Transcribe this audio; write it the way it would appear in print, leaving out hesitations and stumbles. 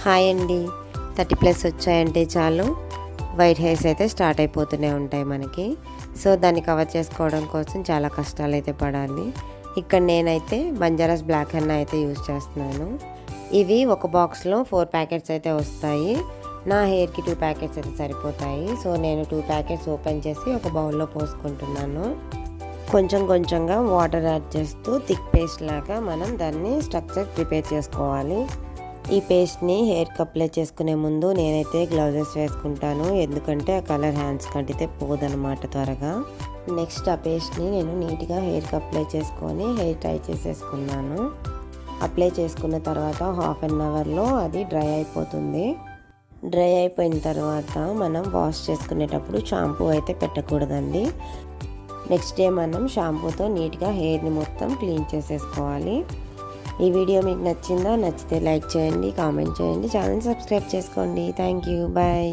Hi అండి. 30+ వచ్చాయంటే చాలు వైట్ హెయిర్స్ అయితే స్టార్ట్ అయిపోతూనే ఉంటాయి మనకి. సో దాన్ని కవర్ చేసుకోవడం కోసం చాలా కష్టాలు అయితే పడాలి. ఇక్కడ నేనైతే బంజారాస్ బ్లాక్ హెన్నా అయితే యూజ్ చేస్తున్నాను. ఇవి ఒక బాక్స్లో 4 ప్యాకెట్స్ అయితే వస్తాయి. నా హెయిర్కి 2 ప్యాకెట్స్ అయితే సరిపోతాయి. సో నేను 2 ప్యాకెట్స్ ఓపెన్ చేసి ఒక బౌల్లో పోసుకుంటున్నాను. కొంచెం కొంచెంగా వాటర్ యాడ్ చేస్తూ థిక్ పేస్ట్ లాగా మనం దాన్ని స్ట్రక్చర్ ప్రిపేర్ చేసుకోవాలి. ఈ పేస్ట్ని హెయిర్కి అప్లై చేసుకునే ముందు నేనైతే గ్లౌజెస్ వేసుకుంటాను, ఎందుకంటే ఆ కలర్ హ్యాండ్స్కి అంటితే పోదనమాట త్వరగా. నెక్స్ట్ ఆ పేస్ట్ని నేను నీట్గా హెయిర్కి అప్లై చేసుకొని హెయిర్ డ్రై చేసేసుకున్నాను. అప్లై చేసుకున్న తర్వాత 1/2 అవర్లో అది డ్రై అయిపోతుంది. డ్రై అయిపోయిన తర్వాత మనం వాష్ చేసుకునేటప్పుడు షాంపూ అయితే పెట్టకూడదండి. నెక్స్ట్ డే మనం షాంపూతో నీట్గా హెయిర్ని మొత్తం క్లీన్ చేసేసుకోవాలి. ఈ వీడియో మీకు నచ్చిందా? నచ్చితే లైక్ చేయండి, కామెంట్ చేయండి, ఛానల్ సబ్స్క్రైబ్ చేసుకోండి. Thank you, bye.